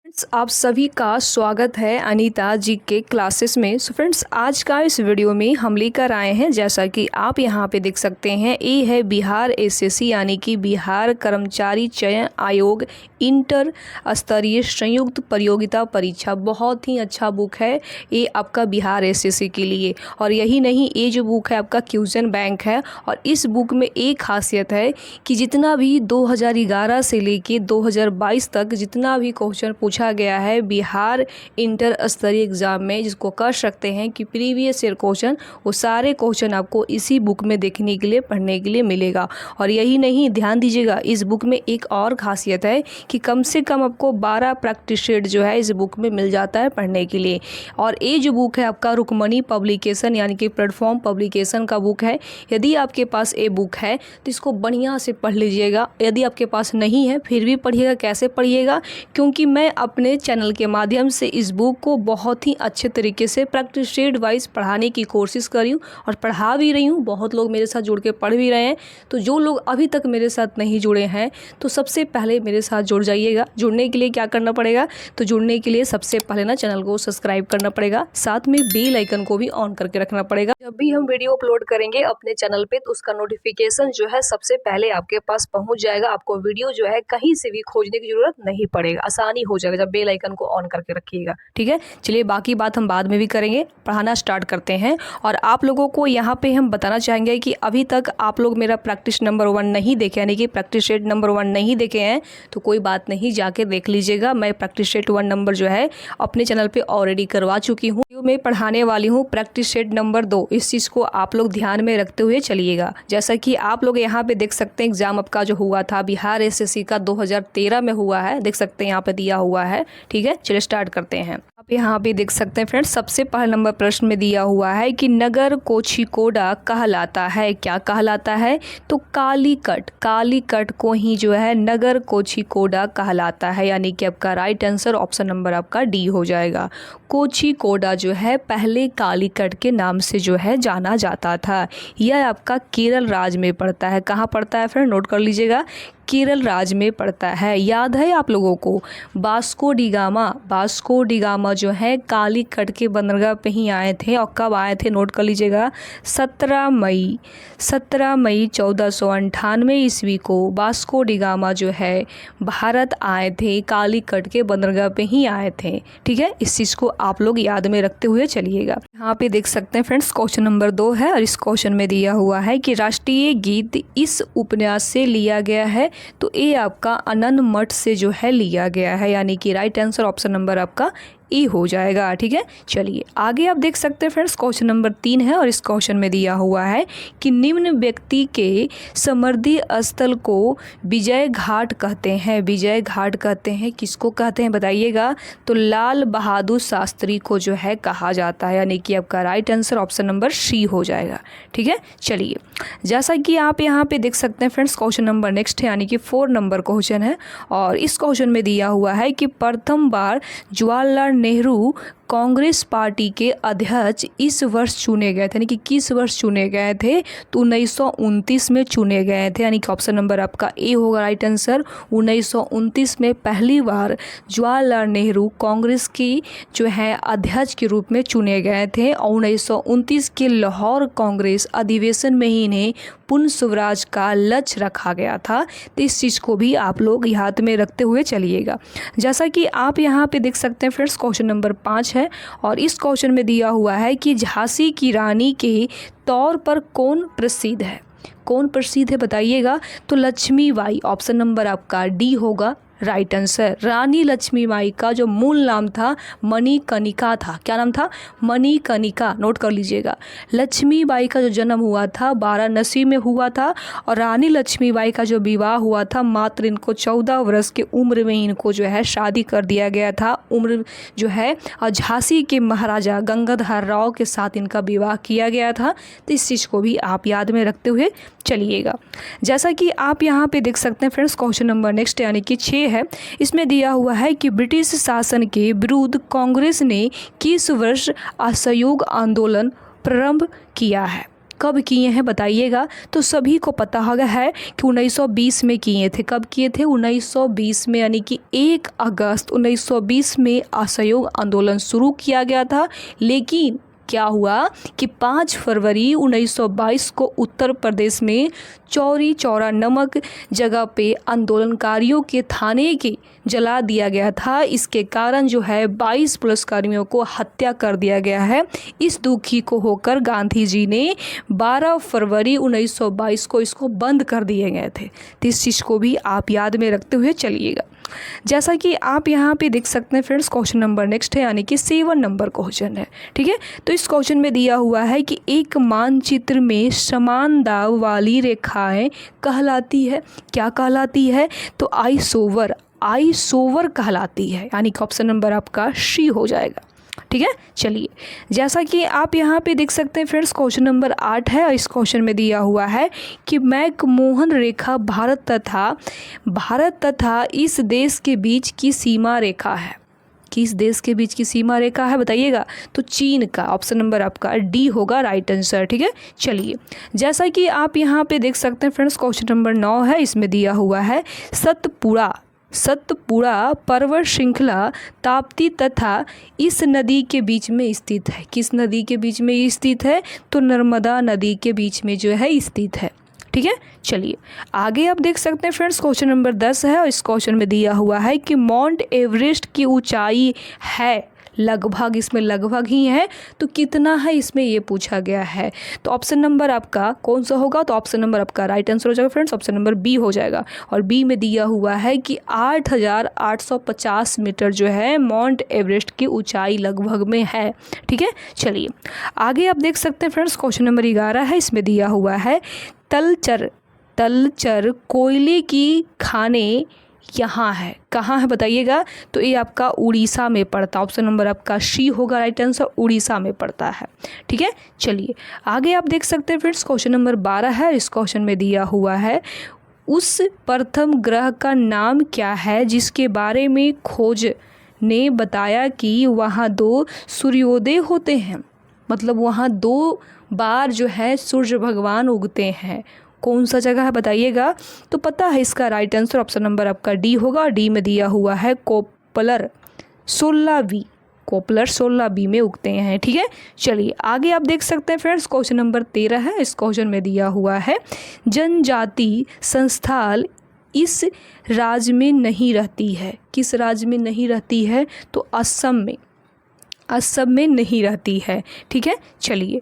Friends, आप सभी का स्वागत है अनीता जी के क्लासेस में। सो फ्रेंड्स, आज का इस वीडियो में हम लेकर आए हैं, जैसा कि आप यहां पे देख सकते हैं, ये है बिहार एसएससी यानी कि बिहार कर्मचारी चयन आयोग इंटर स्तरीय संयुक्त प्रतियोगिता परीक्षा। बहुत ही अच्छा बुक है ये आपका बिहार एसएससी के लिए। और यही नहीं, ये जो बुक है आपका क्वेश्चन बैंक है। और इस बुक में एक खासियत है कि जितना भी 2011 से लेके 2022 तक जितना भी क्वेश्चन पूछा गया है बिहार इंटर स्तरीय एग्जाम में, जिसको कर सकते हैं कि प्रीवियस ईयर क्वेश्चन, वो सारे क्वेश्चन आपको इसी बुक में देखने के लिए, पढ़ने के लिए मिलेगा। और यही नहीं, ध्यान दीजिएगा, इस बुक में एक और खासियत है कि कम से कम आपको 12 प्रैक्टिस सेट जो है इस बुक में मिल जाता है पढ़ने के लिए। और ये जो बुक है आपका रुक्मणी पब्लिकेशन यानी कि प्लेटफॉर्म पब्लिकेशन का बुक है। यदि आपके पास ये बुक है तो इसको बढ़िया से पढ़ लीजिएगा। यदि आपके पास नहीं है फिर भी पढ़िएगा। कैसे पढ़िएगा? क्योंकि मैं अपने चैनल के माध्यम से इस बुक को बहुत ही अच्छे तरीके से प्रैक्टिस सेट वाइज पढ़ाने की कोशिश करी हूँ और पढ़ा भी रही हूँ। बहुत लोग मेरे साथ जुड़ के पढ़ भी रहे हैं। तो जो लोग अभी तक मेरे साथ नहीं जुड़े हैं तो सबसे पहले मेरे साथ जुड़ जाइएगा। जुड़ने के लिए क्या करना पड़ेगा? तो जुड़ने के लिए सबसे पहले ना चैनल को सब्सक्राइब करना पड़ेगा, साथ में बेल आइकन को भी ऑन करके रखना पड़ेगा। जब भी हम वीडियो अपलोड करेंगे अपने चैनल पे तो उसका नोटिफिकेशन जो है सबसे पहले आपके पास पहुंच जाएगा। आपको वीडियो जो है कहीं से भी खोजने की जरूरत नहीं पड़ेगा, आसानी हो जाएगा जब बेल आइकन को ऑन करके रखिएगा। ठीक है, चलिए बाकी बात हम बाद में भी करेंगे। पढ़ाना स्टार्ट करते हैं। और आप लोगों को यहाँ पे हम बताना चाहेंगे कि अभी तक आप लोग मेरा प्रैक्टिस नंबर 1 नहीं देखे, यानी कि प्रैक्टिस सेट नंबर 1 नहीं देखे हैं तो कोई बात नहीं, जाके देख लीजिएगा। मैं प्रैक्टिस सेट 1 नंबर जो है अपने चैनल पे ऑलरेडी करवा चुकी हूँ। मैं पढ़ाने वाली हूँ प्रैक्टिस सेट नंबर 2। इस चीज़ को आप लोग ध्यान में रखते हुए चलिएगा। जैसा कि आप लोग यहाँ पे देख सकते हैं, एग्जाम आपका जो हुआ था बिहार एसएससी का 2013 में हुआ है, देख सकते हैं यहाँ पे दिया हुआ है। ठीक है, चलिए स्टार्ट करते हैं। आप यहाँ पे देख सकते हैं फ्रेंड्स, सबसे पहला नंबर प्रश्न में दिया हुआ है कि नगर कोझिकोड कहलाता है। क्या कहलाता है? तो कालीकट, कालीकट को ही जो है नगर कोझिकोड कहलाता है, यानी कि आपका राइट आंसर ऑप्शन नंबर आपका डी हो जाएगा। कोझिकोड जो है पहले कालीकट के नाम से जो है जाना जाता था। यह आपका केरल राज्य में पड़ता है। कहाँ पड़ता है फ्रेंड? नोट कर लीजिएगा, केरल राज्य में पड़ता है। याद है आप लोगों को वास्को डी गामा जो है कालीकट के बंदरगाह पे ही आए थे। और कब आए थे? नोट कर लीजिएगा, 17 मई 1498 ईस्वी को वास्को डी गामा जो है भारत आए थे, कालीकट के बंदरगाह पे ही आए थे। ठीक है, इस चीज़ को आप लोग याद में रखते हुए चलिएगा। यहाँ पे देख सकते हैं फ्रेंड्स, क्वेश्चन नंबर 2 है और इस क्वेश्चन में दिया हुआ है कि राष्ट्रीय गीत इस उपन्यास से लिया गया है। तो ये आपका आनंद मठ से जो है लिया गया है, यानी कि राइट आंसर ऑप्शन नंबर आपका ई हो जाएगा। ठीक है, चलिए आगे आप देख सकते हैं फ्रेंड्स, क्वेश्चन नंबर 3 है और इस क्वेश्चन में दिया हुआ है कि निम्न व्यक्ति के समाधि स्थल को विजय घाट कहते हैं। विजय घाट कहते हैं, किसको कहते हैं बताइएगा? तो लाल बहादुर शास्त्री को जो है कहा जाता है, यानी कि आपका right answer option number C हो जाएगा। ठीक है, चलिए जैसा कि आप यहाँ पे देख सकते हैं फ्रेंड्स, क्वेश्चन नंबर नेक्स्ट है, यानी कि 4 नंबर क्वेश्चन है। और इस क्वेश्चन में दिया हुआ है कि प्रथम बार जवाहरलाल नेहरू कांग्रेस पार्टी के अध्यक्ष इस वर्ष चुने गए थे, यानी कि किस वर्ष चुने गए थे? तो 1929 में चुने गए थे, यानी कि ऑप्शन नंबर आपका ए होगा राइट आंसर। 1929 में पहली बार जवाहरलाल नेहरू कांग्रेस की जो है अध्यक्ष के रूप में चुने गए थे। और 1929 के लाहौर कांग्रेस अधिवेशन में ही इन्हें पूर्ण स्वराज का लक्ष्य रखा गया था। तो इस चीज़ को भी आप लोग याद में रखते हुए चलिएगा। जैसा कि आप यहाँ पे देख सकते हैं फ्रेंड्स, क्वेश्चन नंबर 5 है और इस क्वेश्चन में दिया हुआ है कि झांसी की रानी के तौर पर कौन प्रसिद्ध है? कौन प्रसिद्ध है बताइएगा? तो लक्ष्मीबाई, ऑप्शन नंबर आपका डी होगा राइट आंसर। रानी लक्ष्मीबाई का जो मूल नाम था मणिकर्णिका था। क्या नाम था? मणिकर्णिका। नोट कर लीजिएगा। लक्ष्मीबाई का जो जन्म हुआ था वाराणसी में हुआ था और रानी लक्ष्मीबाई का जो विवाह हुआ था मात्र इनको 14 वर्ष की उम्र में इनको जो है शादी कर दिया गया था। उम्र जो है और झांसी के महाराजा गंगाधर राव के साथ इनका विवाह किया गया था। तो इस चीज़ को भी आप याद में रखते हुए चलिएगा। जैसा कि आप यहाँ पे देख सकते हैं फ्रेंड्स, क्वेश्चन नंबर नेक्स्ट यानी कि 6 है। इसमें दिया हुआ है कि ब्रिटिश शासन के विरुद्ध कांग्रेस ने किस वर्ष असहयोग आंदोलन प्रारंभ किया है? कब किए हैं बताइएगा। तो सभी को पता है कि 1920 में किए थे। कब किए थे? 1920 में, यानी कि 1 अगस्त 1920 में असहयोग आंदोलन शुरू किया गया था। लेकिन क्या हुआ कि 5 फरवरी 1922 को उत्तर प्रदेश में चौरी चौरा नामक जगह पे आंदोलनकारियों के थाने के जला दिया गया था। इसके कारण जो है 22 पुलिसकर्मियों को हत्या कर दिया गया है। इस दुखी को होकर गांधी जी ने 12 फरवरी 1922 को इसको बंद कर दिए गए थे। तो इस चीज़ को भी आप याद में रखते हुए चलिएगा। जैसा कि आप यहाँ पे देख सकते हैं फ्रेंड्स, क्वेश्चन नंबर नेक्स्ट है, यानी कि 7 नंबर क्वेश्चन है। ठीक है, तो इस क्वेश्चन में दिया हुआ है कि एक मानचित्र में समान दाब वाली रेखाएं कहलाती है। क्या कहलाती है? तो आइसोवर कहलाती है, यानी कि ऑप्शन नंबर आपका सी हो जाएगा। ठीक है, चलिए जैसा कि आप यहाँ पे देख सकते हैं फ्रेंड्स, क्वेश्चन नंबर 8 है और इस क्वेश्चन में दिया हुआ है कि मैकमोहन रेखा भारत तथा इस देश के बीच की सीमा रेखा है। किस देश के बीच की सीमा रेखा है बताइएगा? तो चीन का। ऑप्शन नंबर आपका डी होगा राइट आंसर। ठीक है, चलिए जैसा कि आप यहाँ पे देख सकते हैं फ्रेंड्स, क्वेश्चन नंबर 9 है। इसमें दिया हुआ है सतपुड़ा पर्वत श्रृंखला ताप्ती तथा इस नदी के बीच में स्थित है। किस नदी के बीच में स्थित है? तो नर्मदा नदी के बीच में जो है स्थित है। ठीक है, चलिए आगे आप देख सकते हैं फ्रेंड्स, क्वेश्चन नंबर 10 है और इस क्वेश्चन में दिया हुआ है कि माउंट एवरेस्ट की ऊंचाई है लगभग, इसमें लगभग ही है तो कितना है इसमें ये पूछा गया है। तो ऑप्शन नंबर आपका कौन सा होगा? तो ऑप्शन नंबर आपका राइट आंसर हो जाएगा फ्रेंड्स, ऑप्शन नंबर बी हो जाएगा। और बी में दिया हुआ है कि 8,850 मीटर जो है माउंट एवरेस्ट की ऊंचाई लगभग में है। ठीक है, चलिए आगे आप देख सकते हैं फ्रेंड्स, क्वेश्चन नंबर 11 है। इसमें दिया हुआ है तलचर कोयले की खाने यहाँ है। कहाँ है बताइएगा? तो ये आपका उड़ीसा में पड़ता है। ऑप्शन नंबर आपका सी होगा राइट आंसर, उड़ीसा में पड़ता है। ठीक है, चलिए आगे आप देख सकते हैं फ्रेंड्स, क्वेश्चन नंबर 12 है। इस क्वेश्चन में दिया हुआ है उस प्रथम ग्रह का नाम क्या है जिसके बारे में खोज ने बताया कि वहाँ 2 सूर्योदय होते हैं। मतलब वहाँ 2 बार जो है सूर्य भगवान उगते हैं। कौन सा जगह है बताइएगा? तो पता है इसका राइट आंसर ऑप्शन नंबर आपका डी होगा। डी में दिया हुआ है कोपलर 16B में उगते हैं। ठीक है, चलिए आगे आप देख सकते हैं फ्रेंड्स, क्वेश्चन नंबर 13 है। इस क्वेश्चन में दिया हुआ है जनजाति संस्थाल इस राज्य में नहीं रहती है। किस राज्य में नहीं रहती है? तो असम में नहीं रहती है। ठीक है, चलिए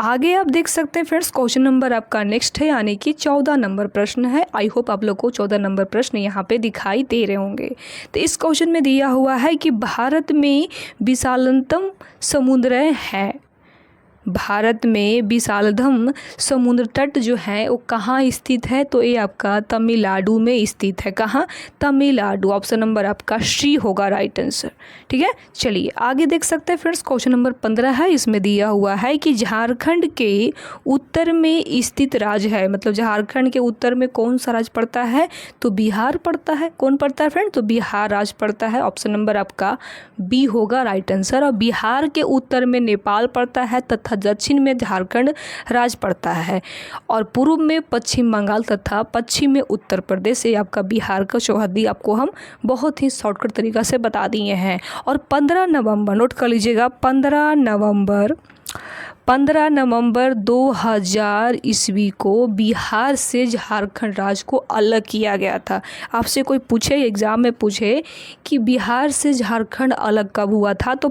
आगे आप देख सकते हैं फ्रेंड्स, क्वेश्चन नंबर आपका नेक्स्ट है, यानी कि 14 नंबर प्रश्न है। आई होप आप लोग को 14 नंबर प्रश्न यहाँ पे दिखाई दे रहे होंगे। तो इस क्वेश्चन में दिया हुआ है कि भारत में विशालतम समुद्र है। भारत में विशालतम समुद्र तट जो है वो कहाँ स्थित है? तो ये आपका तमिलनाडु में स्थित है। कहाँ? तमिलनाडु। ऑप्शन नंबर आपका सी होगा राइट आंसर। ठीक है, चलिए आगे देख सकते हैं फ्रेंड्स, क्वेश्चन नंबर 15 है। इसमें दिया हुआ है कि झारखंड के उत्तर में स्थित राज्य है। मतलब झारखंड के उत्तर में कौन सा राज्य पड़ता है? तो बिहार पड़ता है। कौन पड़ता है फ्रेंड? तो बिहार राज्य पड़ता है। ऑप्शन नंबर आपका बी होगा राइट आंसर। और बिहार के उत्तर में नेपाल पड़ता है तथा दक्षिण में झारखंड राज्य पड़ता है और पूर्व में पश्चिम बंगाल तथा पश्चिम में उत्तर प्रदेश। ये आपका बिहार का चौहद्दी आपको हम बहुत ही शॉर्टकट तरीका से बता दिए हैं। और 15 नवंबर नोट कर लीजिएगा, 15 नवंबर 2000 ईस्वी को बिहार से झारखंड राज्य को अलग किया गया था। आपसे कोई पूछे, एग्ज़ाम में पूछे कि बिहार से झारखंड अलग कब हुआ था? तो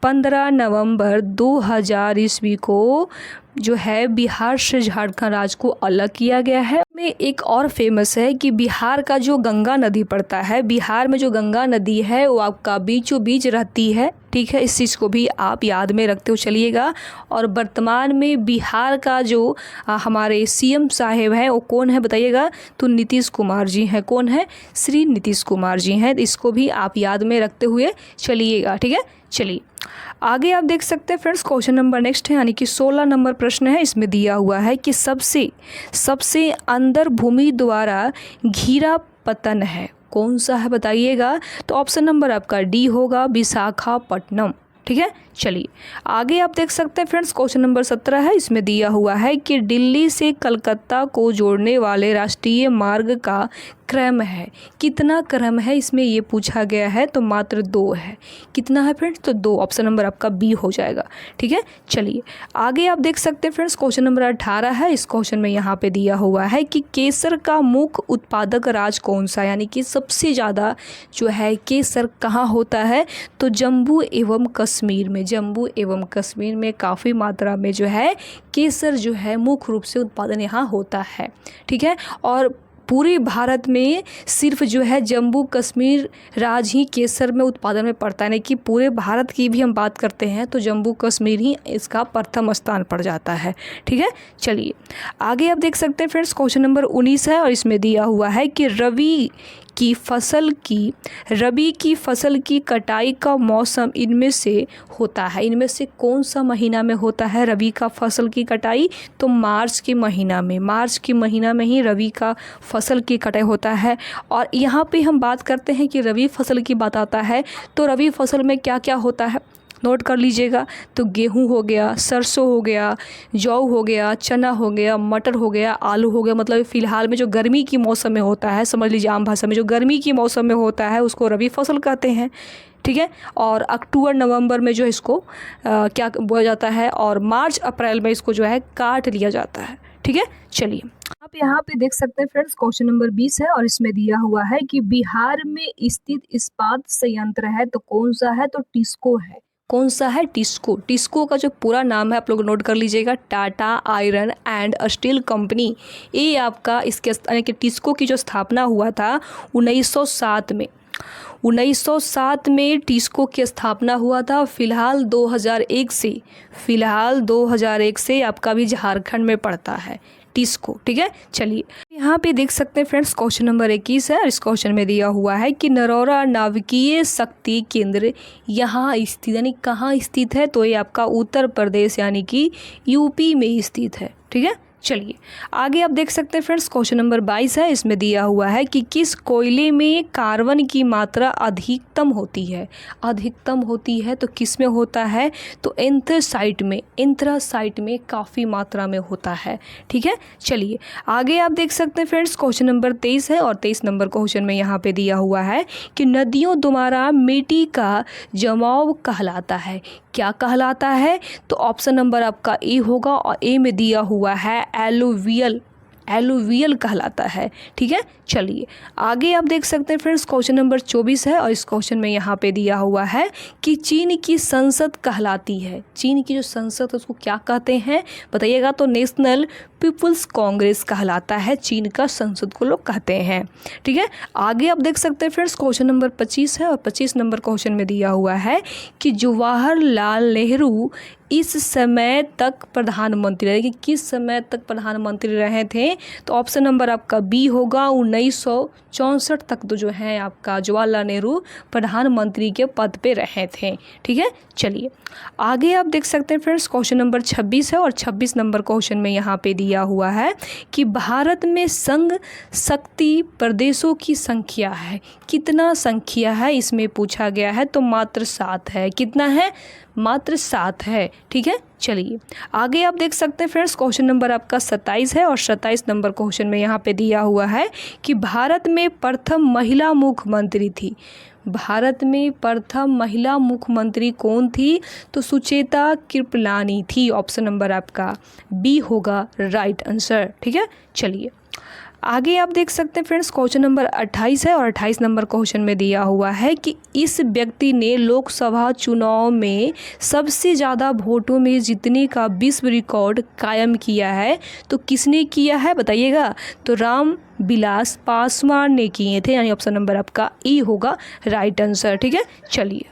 15 नवंबर 2000 ईस्वी को जो है बिहार से झारखंड राज्य को अलग किया गया है। में एक और फेमस है कि बिहार का जो गंगा नदी पड़ता है, बिहार में जो गंगा नदी है वो आपका बीचों बीच रहती है। ठीक है, इस चीज़ को भी आप याद में रखते हो चलिएगा। और वर्तमान में बिहार का जो हमारे सीएम साहेब हैं वो कौन है बताइएगा? तो नीतीश कुमार जी हैं। कौन है? श्री नीतीश कुमार जी हैं। इसको भी आप याद में रखते हुए चलिएगा। ठीक है, चलिए आगे आप देख सकते हैं फ्रेंड्स, क्वेश्चन नंबर नेक्स्ट है, यानी कि 16 नंबर प्रश्न है। इसमें दिया हुआ है कि सबसे अंदर भूमि द्वारा घिरा पतन है। कौन सा है बताइएगा? तो ऑप्शन नंबर आपका डी होगा विशाखापट्टनम। ठीक है। चलिए आगे आप देख सकते हैं फ्रेंड्स, क्वेश्चन नंबर 17 है। इसमें दिया हुआ है कि दिल्ली से कलकत्ता को जोड़ने वाले राष्ट्रीय मार्ग का क्रम है, कितना क्रम है इसमें ये पूछा गया है। तो मात्र 2 है। कितना है फ्रेंड्स? तो 2। ऑप्शन नंबर आपका बी हो जाएगा। ठीक है। चलिए आगे आप देख सकते हैं फ्रेंड्स, क्वेश्चन नंबर 18 है। इस क्वेश्चन में यहाँ पे दिया हुआ है कि केसर का मुख्य उत्पादक राज्य कौन सा, यानी कि सबसे ज़्यादा जो है केसर कहाँ होता है। तो जम्मू एवं कश्मीर में, जम्मू एवं कश्मीर में काफ़ी मात्रा में जो है केसर जो है मुख्य रूप से उत्पादन यहाँ होता है। ठीक है। और पूरे भारत में सिर्फ जो है जम्मू कश्मीर राज्य ही केसर में उत्पादन में पड़ता है, यानी कि पूरे भारत की भी हम बात करते हैं तो जम्मू कश्मीर ही इसका प्रथम स्थान पर जाता है। ठीक है। चलिए आगे आप देख सकते हैं फ्रेंड्स, क्वेश्चन नंबर 19 है और इसमें दिया हुआ है कि रबी की फसल की कटाई का मौसम इनमें से होता है, इनमें से कौन सा महीना में होता है रबी का फसल की कटाई। तो मार्च के महीना में, मार्च के महीना में ही रबी का फसल की कटाई होता है। और यहाँ पे हम बात करते हैं कि रबी फसल की बात आता है तो रबी फसल में क्या क्या होता है नोट कर लीजिएगा। तो गेहूं हो गया, सरसों हो गया, जौ हो गया, चना हो गया, मटर हो गया, आलू हो गया। मतलब फ़िलहाल में जो गर्मी की मौसम में होता है, समझ लीजिए आम भाषा में जो गर्मी की मौसम में होता है उसको रबी फसल कहते हैं। ठीक है। और अक्टूबर नवंबर में जो इसको क्या बोया जाता है और मार्च अप्रैल में इसको जो है काट लिया जाता है। ठीक है। चलिए आप यहाँ पे देख सकते हैं फ्रेंड्स, क्वेश्चन नंबर 20 है और इसमें दिया हुआ है कि बिहार में स्थित इस्पात संयंत्र है तो कौन सा है। तो टिस्को है। कौन सा है? टिस्को। टिस्को का जो पूरा नाम है आप लोग नोट कर लीजिएगा, Tata iron and steel company. ये आपका इसके यानी कि टिस्को की जो स्थापना हुआ था 1907 में, 1907 में टिस्को की स्थापना हुआ था। फिलहाल 2001 से आपका भी झारखंड में पड़ता है टिस्को। ठीक है। चलिए यहाँ पे देख सकते हैं फ्रेंड्स, क्वेश्चन नंबर 21 है और इस क्वेश्चन में दिया हुआ है कि नरौरा नाविकीय शक्ति केंद्र यहाँ स्थित, यानी कहाँ स्थित है। तो ये आपका उत्तर प्रदेश यानी कि यूपी में स्थित है। ठीक है। चलिए आगे आप देख सकते हैं फ्रेंड्स, क्वेश्चन नंबर 22 है। इसमें दिया हुआ है कि किस कोयले में कार्बन की मात्रा अधिकतम होती है। अधिकतम होती है तो किस में होता है। तो एंथ्रासाइट में काफ़ी मात्रा में होता है। ठीक है। चलिए आगे आप देख सकते हैं फ्रेंड्स, क्वेश्चन नंबर 23 है और 23 नंबर क्वेश्चन में यहाँ पे दिया हुआ है कि नदियों द्वारा मिट्टी का जमाव कहलाता है। क्या कहलाता है। तो ऑप्शन नंबर आपका ए होगा और ए में दिया हुआ है एलुवियल कहलाता है। ठीक है। चलिए आगे आप देख सकते हैं फ्रेंड्स, क्वेश्चन नंबर 24 है और इस क्वेश्चन में यहाँ पे दिया हुआ है कि चीन की संसद कहलाती है। चीन की जो संसद है उसको क्या कहते हैं बताइएगा। तो नेशनल पीपुल्स कांग्रेस कहलाता है, चीन का संसद को लोग कहते हैं। ठीक है। आगे आप देख सकते हैं फ्रेंड्स, क्वेश्चन नंबर 25 है और 25 नंबर क्वेश्चन में दिया हुआ है कि जवाहरलाल नेहरू इस समय तक प्रधानमंत्री रहे, कि किस समय तक प्रधानमंत्री रहे थे। तो ऑप्शन नंबर आपका बी होगा, 1964 तक तो जो है आपका जवाहरलाल नेहरू प्रधानमंत्री के पद पे रहे थे। ठीक है। चलिए आगे आप देख सकते हैं फ्रेंड्स, क्वेश्चन नंबर 26 है और 26 नंबर क्वेश्चन में यहाँ पे दिया हुआ है कि भारत में संघ शक्ति प्रदेशों की संख्या है। कितना संख्या है इसमें पूछा गया है। तो मात्र 7 है। कितना है? मात्र 7 है। ठीक है। चलिए आगे आप देख सकते हैं फ्रेंड्स, क्वेश्चन नंबर आपका 27 है और 27 नंबर क्वेश्चन में यहाँ पे दिया हुआ है कि भारत में प्रथम महिला मुख्यमंत्री थी। भारत में प्रथम महिला मुख्यमंत्री कौन थी। तो सुचेता कृपलानी थी। ऑप्शन नंबर आपका बी होगा राइट आंसर। ठीक है। चलिए आगे आप देख सकते हैं फ्रेंड्स, क्वेश्चन नंबर 28 है और 28 नंबर क्वेश्चन में दिया हुआ है कि इस व्यक्ति ने लोकसभा चुनाव में सबसे ज़्यादा वोटों में जीतने का विश्व रिकॉर्ड कायम किया है। तो किसने किया है बताइएगा। तो राम विलास पासवान ने किए थे, यानी ऑप्शन नंबर आपका ई होगा राइट आंसर। ठीक है। चलिए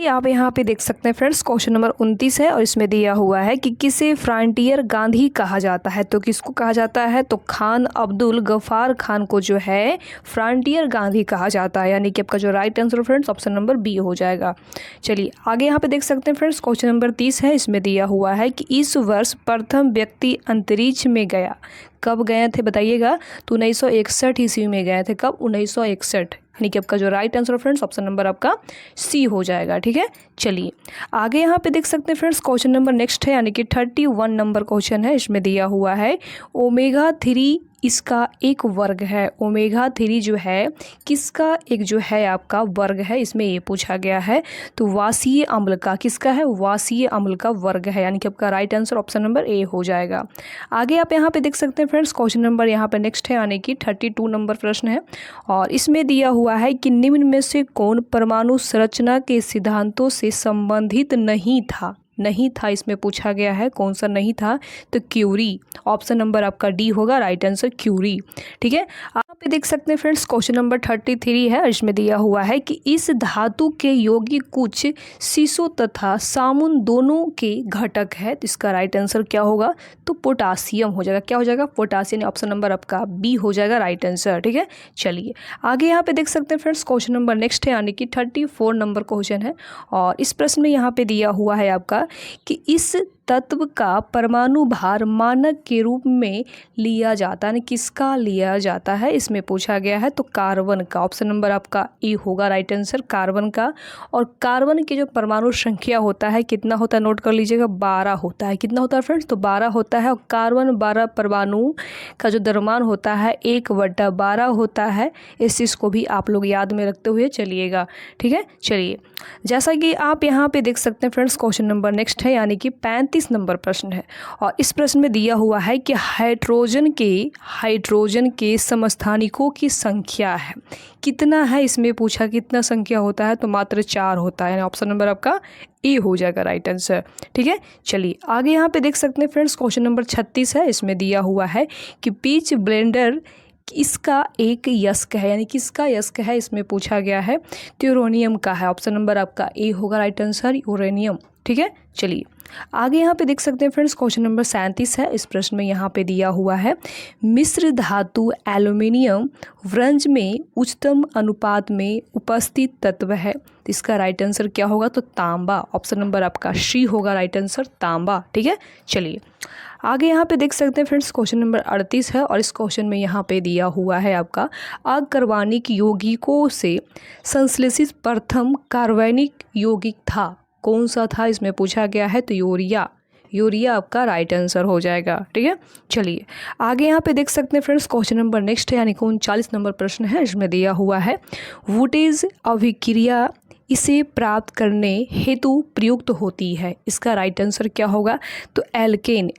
आप यहाँ पे देख सकते हैं फ्रेंड्स, क्वेश्चन नंबर 29 है और इसमें दिया हुआ है कि किसे फ्रंटियर गांधी कहा जाता है। तो किसको कहा जाता है। तो खान अब्दुल गफ्फार खान को जो है फ्रंटियर गांधी कहा जाता है, यानी कि आपका जो right answer friends option number B हो जाएगा। चलिए आगे यहाँ पे देख सकते हैं फ्रेंड्स, क्वेश्चन नंबर 30 है। इसमें दिया हुआ है कि इस वर्ष प्रथम व्यक्ति अंतरिक्ष में गया। कब गए थे बताइएगा, तो 1961 ईस्वी में गए थे। कब? 1961, यानी कि आपका जो right answer friends option number आपका सी हो जाएगा। ठीक है, चलिए आगे यहाँ पे देख सकते हैं फ्रेंड्स, क्वेश्चन नंबर नेक्स्ट है, यानी कि 31 नंबर क्वेश्चन है। इसमें दिया हुआ है ओमेगा 3 इसका एक वर्ग है। ओमेगा 3 जो है किसका एक जो है आपका वर्ग है, इसमें ये पूछा गया है। तो वासीय अम्ल का, किसका है? वासीय अम्ल का वर्ग है, यानी कि आपका right answer option number A हो जाएगा। आगे आप यहाँ पे देख सकते हैं फ्रेंड्स, क्वेश्चन नंबर यहाँ पे नेक्स्ट है, यानी कि 32 नंबर प्रश्न है। और इसमें दिया हुआ है कि निम्न में से कौन परमाणु संरचना के सिद्धांतों से संबंधित नहीं था? नहीं था इसमें पूछा गया है, कौन सा नहीं था? तो क्यूरी, ऑप्शन नंबर आपका डी होगा राइट आंसर, क्यूरी। ठीक है, आप पे देख सकते हैं फ्रेंड्स, क्वेश्चन नंबर 33 है। इसमें दिया हुआ है कि इस धातु के यौगिक कुछ सीसो तथा सामुन दोनों के घटक है। तो इसका राइट आंसर क्या होगा? तो पोटासियम हो जाएगा। क्या हो जाएगा? पोटासियम, ऑप्शन नंबर आपका बी हो जाएगा राइट आंसर। ठीक है, चलिए आगे यहाँ पे देख सकते हैं फ्रेंड्स, क्वेश्चन नंबर नेक्स्ट है, यानी कि 34 नंबर क्वेश्चन है। और इस प्रश्न में यहाँ पे दिया हुआ है आपका कि इस तत्व का परमाणु भार मानक के रूप में लिया जाता है, किसका लिया जाता है इसमें पूछा गया है। तो कार्बन का, ऑप्शन नंबर आपका ए होगा राइट आंसर, कार्बन का। और कार्बन की जो परमाणु संख्या होता है कितना होता है, नोट कर लीजिएगा, 12 होता है। कितना होता है फ्रेंड्स? तो 12 होता है। और कार्बन 12 परमाणु का जो द्रव्यमान होता है 1/12 होता है। इस चीज़ को भी आप लोग याद में रखते हुए चलिएगा। ठीक है, चलिए जैसा कि आप यहाँ पे देख सकते हैं फ्रेंड्स, क्वेश्चन नंबर नेक्स्ट है, यानी कि 35 नंबर प्रश्न है। और इस प्रश्न में दिया हुआ है कि हाइड्रोजन के समस्थानिकों की संख्या है, कितना है इसमें पूछा, कितना संख्या होता है? तो मात्र 4 होता है, यानी ऑप्शन नंबर आपका ए हो जाएगा राइट आंसर। ठीक है, चलिए आगे यहाँ पे देख सकते हैं फ्रेंड्स, क्वेश्चन नंबर 36 है। इसमें दिया हुआ है कि पिच ब्लेंडर इसका एक यस्क है, यानी किसका यस्क है इसमें पूछा गया है। तो यूरेनियम का है, ऑप्शन नंबर आपका ए होगा राइट आंसर, यूरेनियम। ठीक है, चलिए आगे यहाँ पे देख सकते हैं फ्रेंड्स, क्वेश्चन नंबर 37 है। इस प्रश्न में यहाँ पे दिया हुआ है मिश्र धातु एल्युमिनियम व्रंज में उच्चतम अनुपात में उपस्थित तत्व है। तो इसका राइट आंसर क्या होगा? तो तांबा, ऑप्शन नंबर आपका सी होगा राइट आंसर, तांबा। ठीक है, चलिए आगे यहाँ पे देख सकते हैं फ्रेंड्स, क्वेश्चन नंबर 38 है। और इस क्वेश्चन में यहाँ पे दिया हुआ है आपका अकार्बनिक यौगिकों से संश्लेषित प्रथम कार्बनिक यौगिक था, कौन सा था इसमें पूछा गया है। तो यूरिया आपका राइट आंसर हो जाएगा। ठीक है, चलिए आगे यहाँ पे देख सकते हैं फ्रेंड्स, क्वेश्चन नंबर नेक्स्ट है, यानी कि 39 नंबर प्रश्न है। इसमें दिया हुआ है वुटेज अभिक्रिया इसे प्राप्त करने हेतु प्रयुक्त होती है। इसका राइट आंसर क्या होगा? तो एल्केन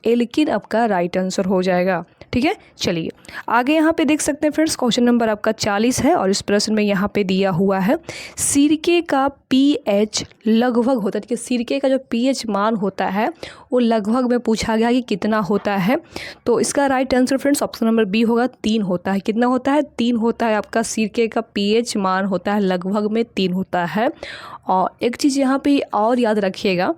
आपका राइट आंसर हो जाएगा। ठीक है, चलिए आगे यहाँ पे देख सकते हैं फ्रेंड्स, क्वेश्चन नंबर आपका 40 है। और इस प्रश्न में यहाँ पे दिया हुआ है सिरके का पीएच लगभग होता है। ठीक है, सिरके का जो पीएच मान होता है वो लगभग में पूछा गया कि कितना होता है। तो इसका right answer friends option number B होगा, 3 होता है। कितना होता है? 3 होता है आपका सिरके का पीएच मान होता है, लगभग में 3 होता है। और एक चीज़ यहाँ पे और याद रखिएगा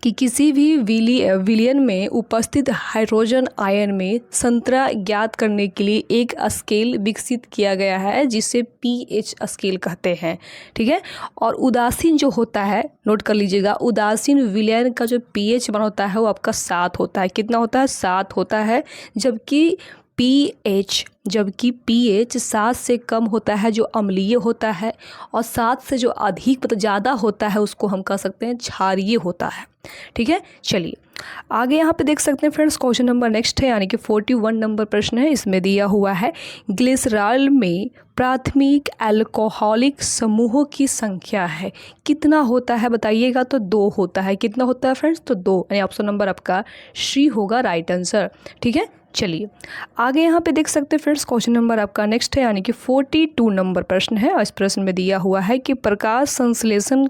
कि किसी भी विलयन में उपस्थित हाइड्रोजन आयन में संतरा ज्ञात करने के लिए एक स्केल विकसित किया गया है जिसे पीएच स्केल कहते हैं। ठीक है, और उदासीन जो होता है, नोट कर लीजिएगा, उदासीन विलयन का जो पीएच मान होता है वो आपका 7 होता है। कितना होता है? 7 होता है। जबकि पीएच 7 से कम होता है जो अम्लीय होता है, और 7 से जो अधिक मतलब ज़्यादा होता है उसको हम कह सकते हैं क्षारीय होता है। ठीक है, चलिए आगे यहाँ पे देख सकते हैं फ्रेंड्स, क्वेश्चन नंबर नेक्स्ट है, यानी कि 41 नंबर प्रश्न है। इसमें दिया हुआ है ग्लिसरॉल में प्राथमिक अल्कोहलिक समूहों की संख्या है, कितना होता है बताइएगा? तो 2 होता है। कितना होता है फ्रेंड्स? तो 2, यानी ऑप्शन नंबर आपका सी होगा राइट आंसर। ठीक है, चलिए आगे यहाँ पे देख सकते हैं फ्रेंड्स, क्वेश्चन नंबर आपका नेक्स्ट है, यानी कि 42 नंबर प्रश्न है। और इस प्रश्न में दिया हुआ है कि प्रकाश संश्लेषण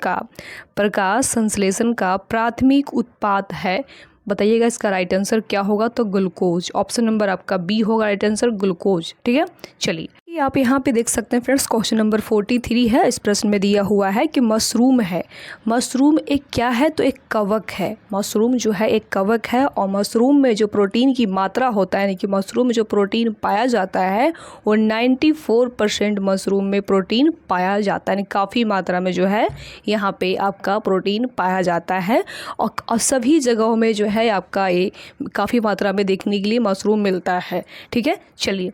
का प्राथमिक उत्पाद है, बताइएगा इसका राइट आंसर क्या होगा? तो ग्लूकोज, ऑप्शन नंबर आपका बी होगा राइट आंसर, ग्लूकोज। ठीक है, चलिए ये आप यहाँ पे देख सकते हैं फ्रेंड्स, क्वेश्चन नंबर 43 है। इस प्रश्न में दिया हुआ है कि मशरूम है। मशरूम एक क्या है? तो एक कवक है। मशरूम जो है एक कवक है और मशरूम में जो प्रोटीन की मात्रा होता है, यानी कि मशरूम में जो प्रोटीन पाया जाता है वो 94% मशरूम में प्रोटीन पाया जाता है, यानी काफ़ी मात्रा में जो है यहाँ पे आपका प्रोटीन पाया जाता है। और सभी जगहों में जो है आपका ये काफ़ी मात्रा में देखने के लिए मशरूम मिलता है। ठीक है, चलिए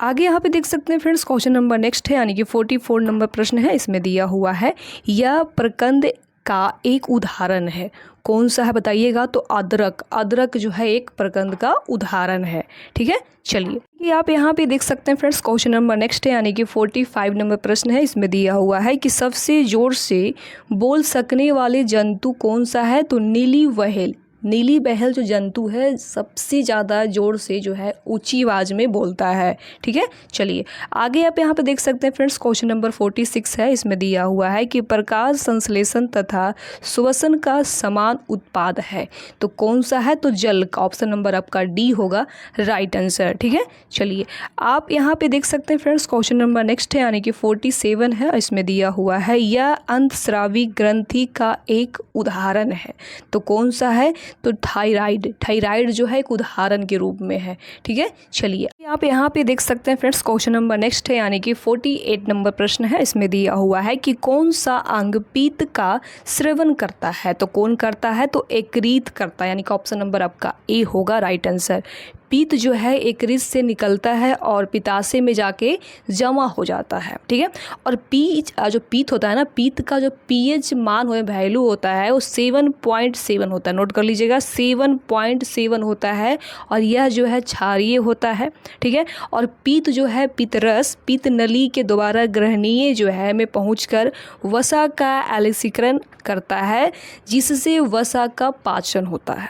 आगे यहाँ पे देख सकते हैं फ्रेंड्स, क्वेश्चन नंबर नेक्स्ट है, यानी कि 44 नंबर प्रश्न है। इसमें दिया हुआ है यह प्रकंद का एक उदाहरण है। कौन सा है बताइएगा? तो अदरक। अदरक जो है एक प्रकंद का उदाहरण है। ठीक है, चलिए ये आप यहाँ पे देख सकते हैं फ्रेंड्स, क्वेश्चन नंबर नेक्स्ट है, यानी कि 45 नंबर प्रश्न है। इसमें दिया हुआ है कि सबसे जोर से बोल सकने वाले जंतु कौन सा है? तो नीली व्हेल। नीली व्हेल जो जंतु है सबसे ज़्यादा जोर से जो है ऊंची आवाज़ में बोलता है। ठीक है, चलिए आगे आप यहाँ पे देख सकते हैं फ्रेंड्स, क्वेश्चन नंबर 46 है। इसमें दिया हुआ है कि प्रकाश संश्लेषण तथा श्वसन का समान उत्पाद है। तो कौन सा है? तो जल का। ऑप्शन नंबर आपका डी होगा राइट आंसर। ठीक है, चलिए आप यहाँ पे देख सकते हैं फ्रेंड्स, क्वेश्चन नंबर नेक्स्ट है, यानी कि 47 है। इसमें दिया हुआ है यह अंतस्रावी ग्रंथि का एक उदाहरण है। तो कौन सा है? तो थायराइड। थायराइड जो है एक उदाहरण के रूप में है। ठीक है, चलिए आप यहाँ पे देख सकते हैं फ्रेंड्स, क्वेश्चन नंबर नेक्स्ट है, यानी कि 48 नंबर प्रश्न है। इसमें दिया हुआ है कि कौन सा अंग पीत का श्रवण करता है? तो कौन करता है? तो यकृत करता है, यानी कि ऑप्शन नंबर आपका ए होगा राइट आंसर। पीत जो है यकृत से निकलता है और पित्ताशय में जाके जमा हो जाता है। ठीक है, और जो पीत होता है ना, पीत का जो पीएच मान हो वैल्यू होता है वो 7.7 होता है। नोट कर लीजिएगा, 7.7 होता है और यह जो है क्षारीय होता है। ठीक है, और पीत जो है पित्तरस पीत नली के द्वारा ग्रहणीय जो है में पहुंचकर वसा का एलिसीकरण करता है, जिससे वसा का पाचन होता है।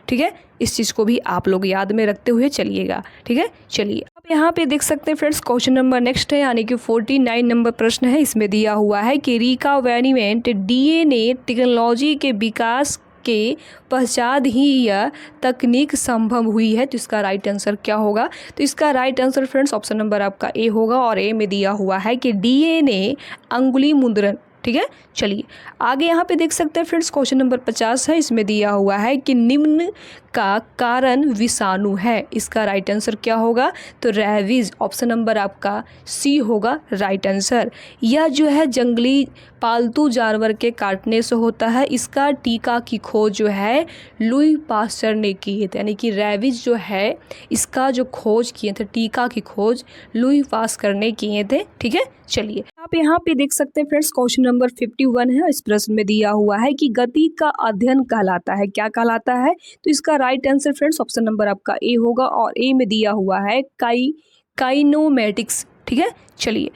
ठीक है, इस चीज़ को भी आप लोग याद में रखते हुए चलिएगा। ठीक है, चलिए आप यहाँ पे देख सकते हैं फ्रेंड्स, क्वेश्चन नंबर नेक्स्ट है, यानी कि 49 नंबर प्रश्न है। इसमें दिया हुआ है कि रिकॉम्बिनेंट डीएनए टेक्नोलॉजी के विकास के पश्चात ही यह तकनीक संभव हुई है। तो इसका राइट आंसर क्या होगा? तो इसका right answer friends option number आपका ए होगा और ए में दिया हुआ है कि डीएनए अंगुली मुद्रण। ठीक है, चलिए आगे यहाँ पे देख सकते हैं फ्रेंड्स, क्वेश्चन नंबर 50 है। इसमें दिया हुआ है कि निम्न का कारण विषाणु है। इसका राइट आंसर क्या होगा? तो रैबीज। ऑप्शन नंबर आपका सी होगा राइट आंसर। यह जो है जंगली पालतू जानवर के काटने से होता है। इसका टीका की खोज जो है लुई पास्चर ने की है, यानी कि रैबीज जो है इसका जो खोज किए थे, टीका की खोज लुई पास्चर ने किए थे। ठीक है, चलिए आप यहाँ पे देख सकते हैं फ्रेंड्स, क्वेश्चन नंबर 51 है। इस प्रश्न में दिया हुआ है कि गति का अध्ययन कहलाता है। क्या कहलाता है? तो इसका right answer friends option number आपका ए होगा और ए में दिया हुआ है काइनोमेटिक्स। ठीक है, चलिए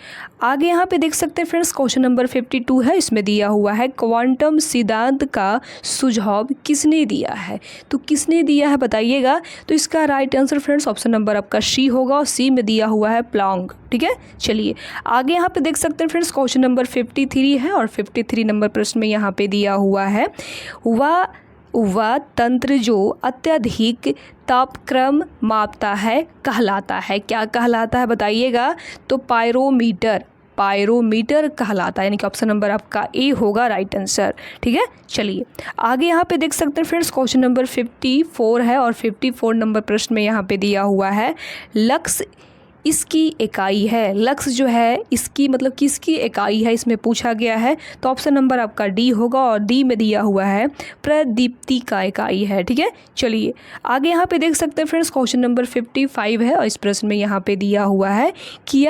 आगे यहाँ पे देख सकते हैं फ्रेंड्स, क्वेश्चन नंबर 52 है। इसमें दिया हुआ है क्वांटम सिद्धांत का सुझाव किसने दिया है? तो किसने दिया है बताइएगा? तो इसका right answer friends option number आपका सी होगा और सी में दिया हुआ है प्लैंक। ठीक है, चलिए आगे यहाँ पे देख सकते हैं फ्रेंड्स, क्वेश्चन नंबर 53 है और 53 नंबर प्रश्न में यहाँ पे दिया हुआ है वह तंत्र जो अत्यधिक तापक्रम मापता है कहलाता है। क्या कहलाता है बताइएगा? तो पायरोमीटर। पायरोमीटर कहलाता है, यानी कि ऑप्शन नंबर आपका ए होगा राइट आंसर। ठीक है, चलिए आगे यहाँ पे देख सकते हैं फ्रेंड्स, क्वेश्चन नंबर 54 है और 54 नंबर प्रश्न में यहाँ पे दिया हुआ है लक्स इसकी इकाई है। लक्स जो है इसकी मतलब किसकी इकाई है इसमें पूछा गया है। तो ऑप्शन नंबर आपका डी होगा और डी में दिया हुआ है प्रदीप्ति का इकाई है। ठीक है, चलिए आगे यहाँ पे देख सकते हैं फ्रेंड्स, क्वेश्चन नंबर 55 है और इस प्रश्न में यहाँ पे दिया हुआ है कि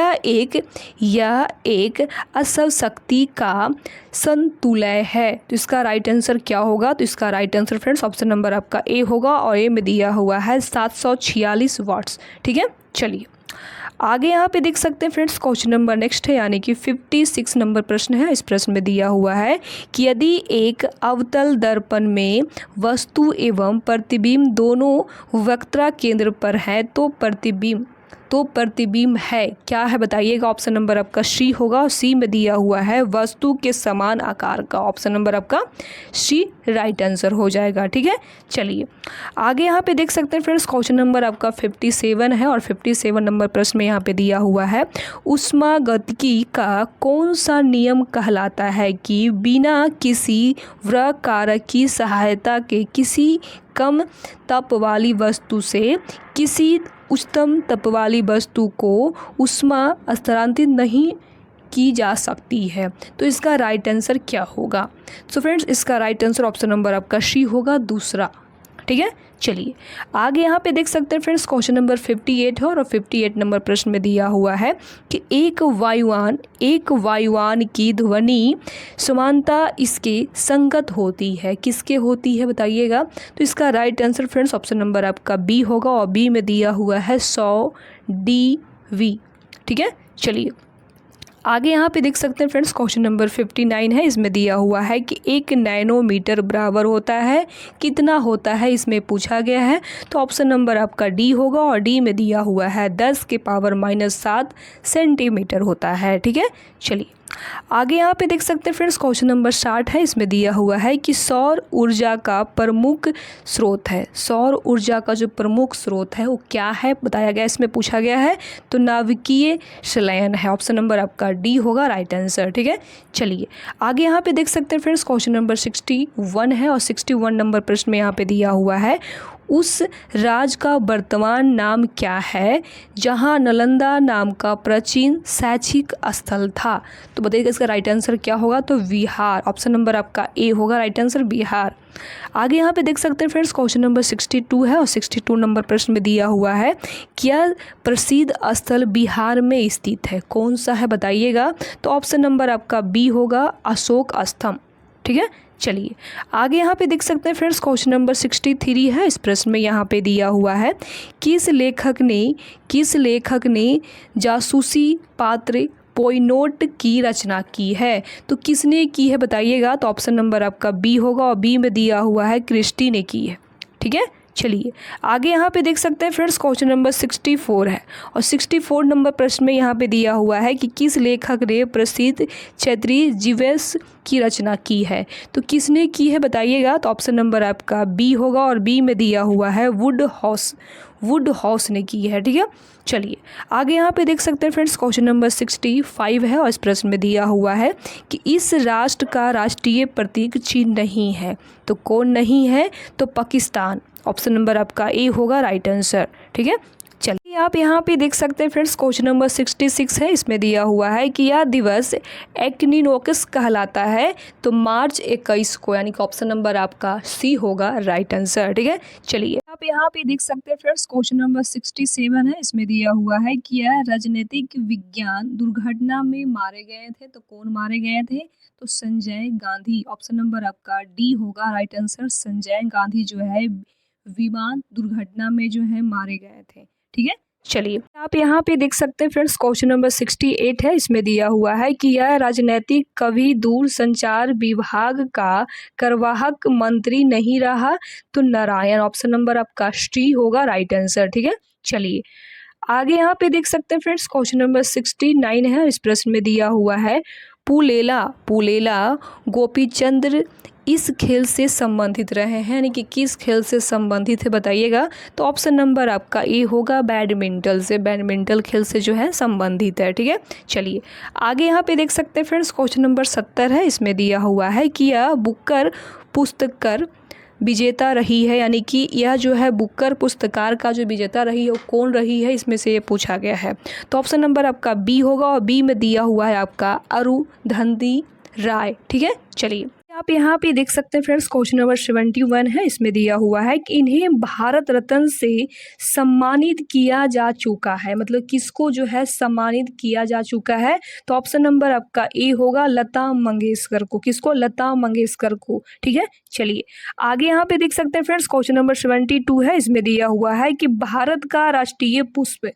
यह एक असव शक्ति का संतुलय है। तो इसका राइट आंसर क्या होगा? तो इसका right answer friends option number आपका ए होगा और ए में दिया हुआ है 746 वाट्स। ठीक है, चलिए आगे यहाँ पे देख सकते हैं फ्रेंड्स, क्वेश्चन नंबर नेक्स्ट है, यानी कि 56 नंबर प्रश्न है। इस प्रश्न में दिया हुआ है कि यदि एक अवतल दर्पण में वस्तु एवं प्रतिबिंब दोनों वक्र केंद्र पर है तो प्रतिबिंब तो प्रतिबिंब है, क्या है बताइएगा। ऑप्शन नंबर आपका सी होगा और सी में दिया हुआ है वस्तु के समान आकार का। ऑप्शन नंबर आपका सी राइट आंसर हो जाएगा। ठीक है, चलिए आगे यहाँ पे देख सकते हैं फ्रेंड्स, क्वेश्चन नंबर आपका 57 है और 57 नंबर प्रश्न में यहाँ पे दिया हुआ है ऊष्मागतिकी का कौन सा नियम कहलाता है कि बिना किसी वक्र कारक की सहायता के किसी कम तप वाली वस्तु से किसी उच्चतम तप वाली वस्तु को ऊष्मा स्थानांतरित नहीं की जा सकती है। तो इसका राइट आंसर क्या होगा। सो फ्रेंड्स, इसका राइट आंसर ऑप्शन नंबर आपका सी होगा, दूसरा। ठीक है, चलिए आगे यहाँ पे देख सकते हैं फ्रेंड्स, क्वेश्चन नंबर 58 है और 58 नंबर प्रश्न में दिया हुआ है कि एक वायुयान की ध्वनि समानता इसके संगत होती है, किसके होती है बताइएगा। तो इसका right answer friends option number आपका बी होगा और बी में दिया हुआ है 100 dV। ठीक है, चलिए आगे यहाँ पे देख सकते हैं फ्रेंड्स, क्वेश्चन नंबर 59 है। इसमें दिया हुआ है कि 1 नैनोमीटर बराबर होता है कितना होता है, इसमें पूछा गया है। तो ऑप्शन नंबर आपका डी होगा और डी में दिया हुआ है 10⁻⁷ सेंटीमीटर होता है। ठीक है, चलिए आगे यहाँ पे देख सकते हैं फ्रेंड्स, क्वेश्चन नंबर 60 है। इसमें दिया हुआ है कि सौर ऊर्जा का प्रमुख स्रोत है, सौर ऊर्जा का जो प्रमुख स्रोत है वो क्या है बताया गया, इसमें पूछा गया है। तो नाभिकीय संलयन है, ऑप्शन नंबर आपका डी होगा राइट आंसर। ठीक है, चलिए आगे यहाँ पे देख सकते हैं फ्रेंड्स, क्वेश्चन नंबर 61 है और 61 नंबर प्रश्न में यहाँ पे दिया हुआ है उस राज्य का वर्तमान नाम क्या है जहां नालंदा नाम का प्राचीन शैक्षिक स्थल था। तो बताइएगा इसका राइट आंसर क्या होगा। तो बिहार, ऑप्शन नंबर आपका ए होगा राइट आंसर, बिहार। आगे यहाँ पे देख सकते हैं फ्रेंड्स, क्वेश्चन नंबर 62 है और 62 नंबर प्रश्न में दिया हुआ है क्या प्रसिद्ध स्थल बिहार में स्थित है, कौन सा है बताइएगा। तो ऑप्शन नंबर आपका बी होगा अशोक स्तंभ। ठीक है, चलिए आगे यहाँ पे देख सकते हैं फ्रेंड्स, क्वेश्चन नंबर 63 है। इस प्रश्न में यहाँ पे दिया हुआ है किस लेखक ने जासूसी पात्र पोइनोट की रचना की है। तो किसने की है बताइएगा। तो ऑप्शन नंबर आपका बी होगा और बी में दिया हुआ है क्रिस्टी ने की है। ठीक है, चलिए आगे यहाँ पे देख सकते हैं फ्रेंड्स, क्वेश्चन नंबर 64 है और 64 नंबर प्रश्न में यहाँ पे दिया हुआ है कि किस लेखक ने प्रसिद्ध क्षेत्रीय जीवस की रचना की है। तो किसने की है बताइएगा। तो ऑप्शन नंबर आपका बी होगा और बी में दिया हुआ है वुड हाउस ने की है। ठीक है, चलिए आगे यहाँ पे देख सकते हैं फ्रेंड्स, क्वेश्चन नंबर 65 है और इस प्रश्न में दिया हुआ है कि इस राष्ट्र का राष्ट्रीय प्रतीक चिन्ह नहीं है। तो कौन नहीं है। तो पाकिस्तान, ऑप्शन नंबर आपका ए होगा राइट आंसर। ठीक है, चलिए आप यहाँ पे देख सकते हैं फ्रेंड्स, क्वेश्चन नंबर 66 है। इसमें दिया हुआ है कि यह दिवस एक्निनोक्स कहलाता है। तो मार्च 21 को, यानी कि ऑप्शन नंबर आपका सी होगा राइट आंसर। ठीक है, चलिए आप यहाँ पे देख सकते हैं फ्रेंड्स, क्वेश्चन नंबर 67 है। इसमें दिया हुआ है कि यह राजनीतिक विज्ञान दुर्घटना में मारे गए थे। तो कौन मारे गए थे। तो संजय गांधी, ऑप्शन नंबर आपका डी होगा राइट आंसर। संजय गांधी जो है विमान दुर्घटना में जो है मारे गए थे। ठीक है, चलिए आप यहाँ पे देख सकते हैं फ्रेंड्स, क्वेश्चन नंबर 68 है। इसमें दिया हुआ है कि यह राजनीतिक कभी दूर संचार विभाग का कार्यवाहक मंत्री नहीं रहा। तो नारायण, ऑप्शन नंबर आपका सी होगा राइट आंसर। ठीक है, चलिए आगे यहाँ पे देख सकते हैं फ्रेंड्स, क्वेश्चन नंबर 69 है। इस प्रश्न में दिया हुआ है पुलेला गोपीचंद्र इस खेल से संबंधित रहे हैं, यानी कि किस खेल से संबंधित है बताइएगा। तो ऑप्शन नंबर आपका ए होगा बैडमिंटन से, बैडमिंटन खेल से जो है संबंधित है। ठीक है, चलिए आगे यहाँ पे देख सकते हैं फ्रेंड्स, क्वेश्चन नंबर 70 है। इसमें दिया हुआ है कि यह बुकर पुस्तकर विजेता रही है, यानी कि यह जो है बुकर पुरस्कार का जो विजेता रही है वो कौन रही है, इसमें से ये पूछा गया है। तो ऑप्शन नंबर आपका बी होगा और बी में दिया हुआ है आपका अरुंधति राय। ठीक है, चलिए आप यहाँ पे देख सकते हैं फ्रेंड्स, क्वेश्चन नंबर 71 है। इसमें दिया हुआ है कि इन्हें भारत रत्न से सम्मानित किया जा चुका है, मतलब किसको जो है सम्मानित किया जा चुका है। तो ऑप्शन नंबर आपका ए होगा लता मंगेशकर को, किसको, लता मंगेशकर को। ठीक है, चलिए आगे यहाँ पे देख सकते हैं फ्रेंड्स, क्वेश्चन नंबर 72 है। इसमें दिया हुआ है कि भारत का राष्ट्रीय पुष्प,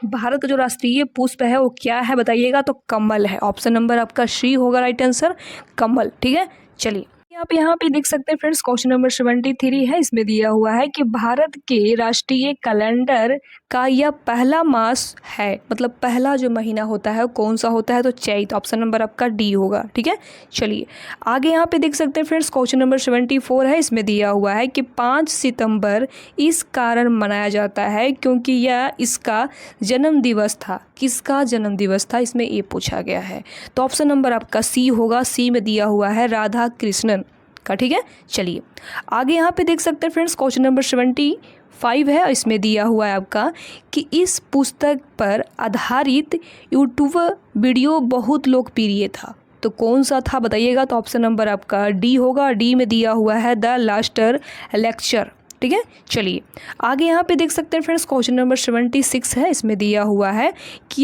भारत का जो राष्ट्रीय पुष्प है वो क्या है बताइएगा। तो कमल है, ऑप्शन नंबर आपका सी होगा राइट आंसर, कमल। ठीक है, चलिए आप यहाँ पे देख सकते हैं फ्रेंड्स, क्वेश्चन नंबर 73 है। इसमें दिया हुआ है कि भारत के राष्ट्रीय कैलेंडर का यह पहला मास है, मतलब पहला जो महीना होता है वो कौन सा होता है, तो चैत। ऑप्शन नंबर आपका डी होगा। ठीक है, चलिए आगे यहाँ पे देख सकते हैं फ्रेंड्स, क्वेश्चन नंबर 74 है। इसमें दिया हुआ है कि 5 सितंबर इस कारण मनाया जाता है क्योंकि यह इसका जन्म दिवस था। किसका जन्म दिवस था, इसमें ये पूछा गया है। तो ऑप्शन नंबर आपका सी होगा। सी में दिया हुआ है राधा कृष्णन का। ठीक है, चलिए आगे यहाँ पे देख सकते हैं फ्रेंड्स, क्वेश्चन नंबर 75 है। इसमें दिया हुआ है आपका कि इस पुस्तक पर आधारित यूट्यूब वीडियो बहुत लोकप्रिय था, तो कौन सा था बताइएगा। तो ऑप्शन नंबर आपका डी होगा। डी में दिया हुआ है द लास्टर लेक्चर। ठीक है, चलिए आगे यहाँ पे देख सकते हैं फ्रेंड्स, क्वेश्चन नंबर 76 है। इसमें दिया हुआ है कि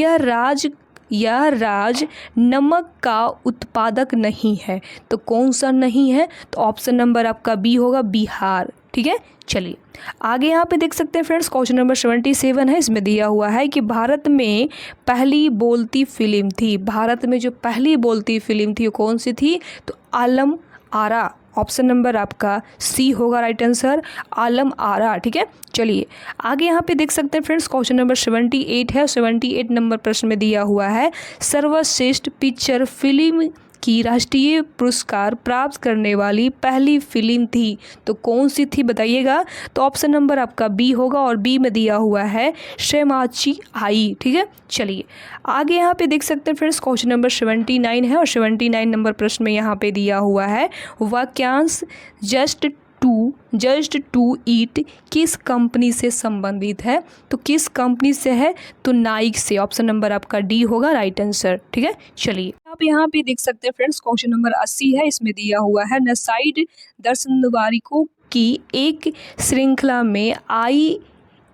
यह राज नमक का उत्पादक नहीं है, तो कौन सा नहीं है, तो ऑप्शन नंबर आपका बी होगा, बिहार। ठीक है, चलिए आगे यहाँ पे देख सकते हैं फ्रेंड्स, क्वेश्चन नंबर 77 है। इसमें दिया हुआ है कि भारत में पहली बोलती फिल्म थी। भारत में जो पहली बोलती फिल्म थी वो कौन सी थी, तो आलम आरा। ऑप्शन नंबर आपका सी होगा राइट आंसर, आलम आरा। ठीक है, चलिए आगे यहाँ पे देख सकते हैं फ्रेंड्स, क्वेश्चन नंबर 78 है। 78 नंबर प्रश्न में दिया हुआ है सर्वश्रेष्ठ पिक्चर फिल्म की राष्ट्रीय पुरस्कार प्राप्त करने वाली पहली फिल्म थी, तो कौन सी थी बताइएगा। तो ऑप्शन नंबर आपका बी होगा और बी में दिया हुआ है शेमाची आई। ठीक है, चलिए आगे यहाँ पे देख सकते हैं फ्रेंड्स, क्वेश्चन नंबर 79 है और 79 नंबर प्रश्न में यहाँ पे दिया हुआ है वाक्यांश जस्ट टू ईट किस कंपनी से संबंधित है, तो किस कंपनी से है, तो नाइक से। ऑप्शन नंबर आपका डी होगा राइट आंसर। ठीक है, चलिए आप यहाँ पे देख सकते हैं फ्रेंड्स, क्वेश्चन नंबर 80 है। इसमें दिया हुआ है नसाइड दर्शनवारिकों की एक श्रृंखला में आई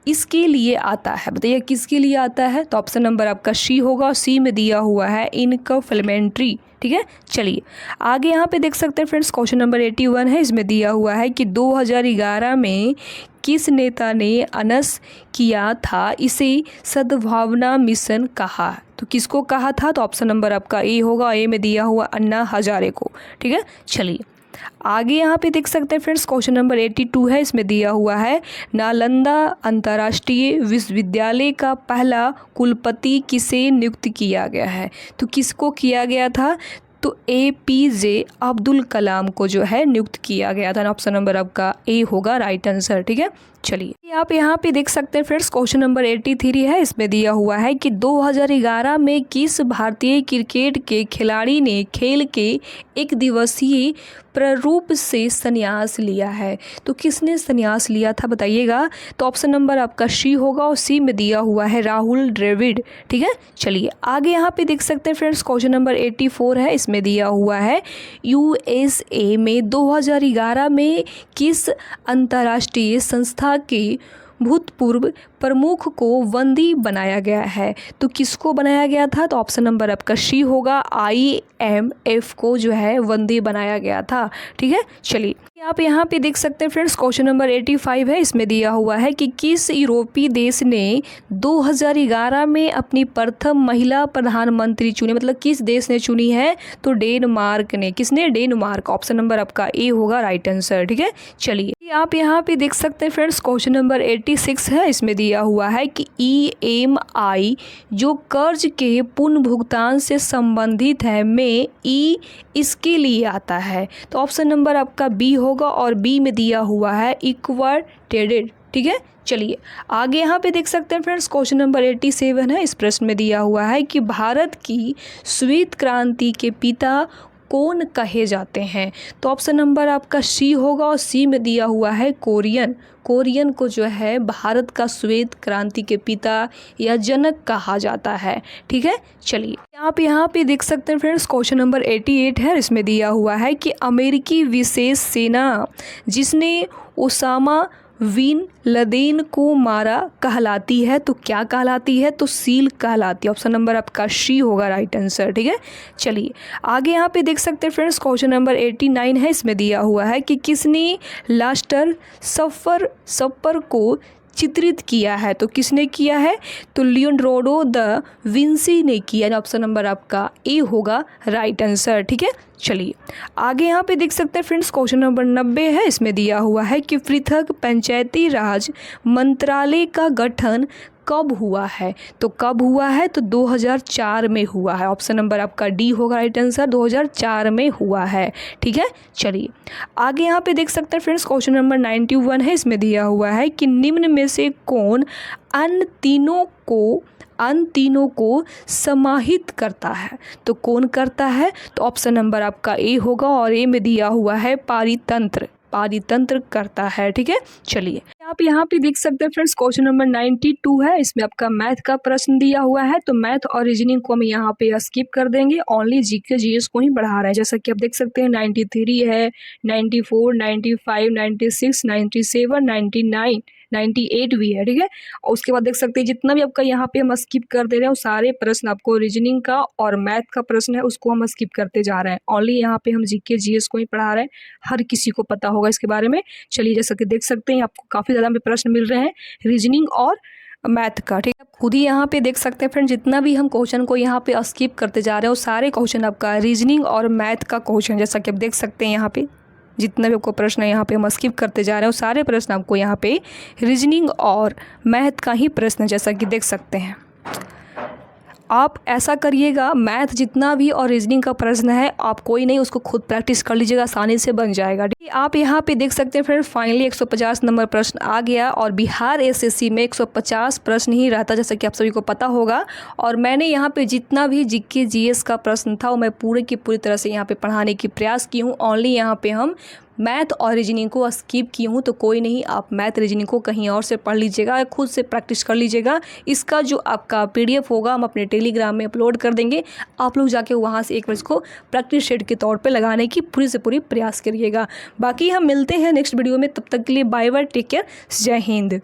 इसके लिए आता है, बताइए किसके लिए आता है, तो ऑप्शन नंबर आपका सी होगा। सी में दिया हुआ है इनकफ्लेमेंट्री। ठीक है, चलिए आगे यहाँ पे देख सकते हैं फ्रेंड्स, क्वेश्चन नंबर 81 है। इसमें दिया हुआ है कि 2011 में किस नेता ने अनस किया था, इसे सद्भावना मिशन कहा, तो किसको कहा था, तो ऑप्शन नंबर आपका ए होगा। ए में दिया हुआ अन्ना हजारे को। ठीक है, चलिए आगे यहाँ पे देख सकते हैं फ्रेंड्स, क्वेश्चन नंबर 82 है। इसमें दिया हुआ है नालंदा अंतर्राष्ट्रीय विश्वविद्यालय का पहला कुलपति किसे नियुक्त किया गया है, तो किसको किया गया था, तो APJ अब्दुल कलाम को जो है नियुक्त किया गया था। ऑप्शन नंबर आपका ए होगा राइट आंसर। ठीक है, चलिए आप यहाँ पे देख सकते हैं फ्रेंड्स, क्वेश्चन नंबर 83 है। इसमें दिया हुआ है कि 2011 में किस भारतीय क्रिकेट के खिलाड़ी ने खेल के एक दिवसीय प्रारूप से संन्यास लिया है, तो किसने संन्यास लिया था बताइएगा। तो ऑप्शन नंबर आपका सी होगा और सी में दिया हुआ है राहुल द्रविड़। ठीक है, चलिए आगे यहाँ पे देख सकते हैं फ्रेंड्स, क्वेश्चन नंबर 84 है। इसमें दिया हुआ है USA में 2011 में किस अंतर्राष्ट्रीय संस्था के भूतपूर्व प्रमुख को बंदी बनाया गया है, तो किसको बनाया गया था, तो ऑप्शन नंबर आपका सी होगा। IMF को जो है बंदी बनाया गया था। ठीक है, चलिए आप यहाँ पे देख सकते हैं फ्रेंड्स, क्वेश्चन नंबर 85 है। इसमें दिया हुआ है कि किस यूरोपीय देश ने 2011 में अपनी प्रथम महिला प्रधानमंत्री चुनी, मतलब किस देश ने चुनी है, तो डेनमार्क ने। किसने, डेनमार्क। ऑप्शन नंबर आपका ए होगा राइट आंसर। ठीक है, चलिए आप यहाँ पे देख सकते हैं फ्रेंड्स, क्वेश्चन नंबर 86 है। इसमें दिया हुआ है कि EMI जो कर्ज के पुनः भुगतान से संबंधित है में ई इसके लिए आता है, तो ऑप्शन नंबर आपका बी होगा और बी में दिया हुआ है इक्विटेड। ठीक है, चलिए आगे यहाँ पे देख सकते हैं फ्रेंड्स, क्वेश्चन नंबर 87 है। इस प्रश्न में दिया हुआ है कि भारत की श्वेत क्रांति के पिता कौन कहे जाते हैं, तो ऑप्शन नंबर आपका सी होगा और सी में दिया हुआ है कोरियन को जो है भारत का श्वेत क्रांति के पिता या जनक कहा जाता है। ठीक है, चलिए आप यहाँ पे देख सकते हैं फ्रेंड्स, क्वेश्चन नंबर 88 है। इसमें दिया हुआ है कि अमेरिकी विशेष सेना जिसने ओसामा बिन लादेन को मारा कहलाती है, तो क्या कहलाती है, तो सील कहलाती है। ऑप्शन नंबर आपका सी होगा राइट आंसर। ठीक है, चलिए आगे यहाँ पे देख सकते हैं फ्रेंड्स, क्वेश्चन नंबर 89 है। इसमें दिया हुआ है कि किसने लास्टर सफर को चित्रित किया है? तो किसने किया है? तो लियोनार्डो द विंसी ने किया। ऑप्शन नंबर आपका ए होगा राइट आंसर। ठीक है, चलिए आगे यहाँ पे देख सकते हैं फ्रेंड्स, क्वेश्चन नंबर 90 है। इसमें दिया हुआ है कि पृथक पंचायती राज मंत्रालय का गठन कब हुआ है? तो कब हुआ है? तो 2004 में हुआ है। ऑप्शन नंबर आपका डी होगा राइट आंसर, 2004 में हुआ है। ठीक है, चलिए आगे यहाँ पे देख सकते हैं फ्रेंड्स, क्वेश्चन नंबर 91 है। इसमें दिया हुआ है कि निम्न में से कौन अन्य तीनों को समाहित करता है? तो कौन करता है? तो ऑप्शन नंबर आपका ए होगा, और ए में दिया हुआ है पारितंत्र करता है। ठीक है, चलिए आप यहाँ पे देख सकते हैं फ्रेंड्स, क्वेश्चन नंबर 92 है। इसमें आपका मैथ का प्रश्न दिया हुआ है। तो मैथ और रीजनिंग को हम यहाँ पे स्किप कर देंगे, ओनली जीके जीएस को ही बढ़ा रहे हैं। जैसा कि आप देख सकते हैं 93 है, 94, 95, 96, 97, 99, 98 भी है। ठीक है, और उसके बाद देख सकते हैं जितना भी आपका यहाँ पे हम स्किप कर दे रहे हैं वो सारे प्रश्न आपको रीजनिंग का और मैथ का प्रश्न है उसको हम स्किप करते जा रहे हैं। ओनली यहाँ पे हम जीके जीएस को ही पढ़ा रहे हैं, हर किसी को पता होगा इसके बारे में। चलिए जैसा कि देख सकते हैं आपको काफ़ी ज़्यादा में प्रश्न मिल रहे हैं रीजनिंग और मैथ का। ठीक है, खुद ही यहाँ पे देख सकते हैं फ्रेंड, जितना भी हम क्वेश्चन को यहाँ पे स्किप करते जा रहे हैं वो सारे क्वेश्चन आपका रीजनिंग और मैथ का क्वेश्चन। जैसा कि आप देख सकते हैं यहाँ पे जितना भी आपको प्रश्न है यहाँ पे हम स्किप करते जा रहे हैं वो सारे प्रश्न आपको यहाँ पे रीजनिंग और मैथ का ही प्रश्न, जैसा कि देख सकते हैं। आप ऐसा करिएगा, मैथ जितना भी और रीजनिंग का प्रश्न है आप कोई नहीं, उसको खुद प्रैक्टिस कर लीजिएगा, आसानी से बन जाएगा। आप यहाँ पे देख सकते हैं फ्रेंड, फाइनली 150 नंबर प्रश्न आ गया और बिहार एसएससी में 150 प्रश्न ही रहता, जैसा कि आप सभी को पता होगा। और मैंने यहाँ पे जितना भी जीके जीएस का प्रश्न था वो मैं पूरे की पूरी तरह से यहाँ पे पढ़ाने की प्रयास की हूँ। ओनली यहाँ पे हम मैथ और रीजनिंग को स्किप की हूँ, तो कोई नहीं, आप मैथ रीजनिंग को कहीं और से पढ़ लीजिएगा, खुद से प्रैक्टिस कर लीजिएगा। इसका जो आपका पीडीएफ होगा हम अपने टेलीग्राम में अपलोड कर देंगे, आप लोग जाके वहाँ से एक बार इसको प्रैक्टिस शेड के तौर पे लगाने की पूरी से पूरी प्रयास करिएगा। बाकी हम मिलते हैं नेक्स्ट वीडियो में, तब तक के लिए बाय बाय, टेक केयर, जय हिंद।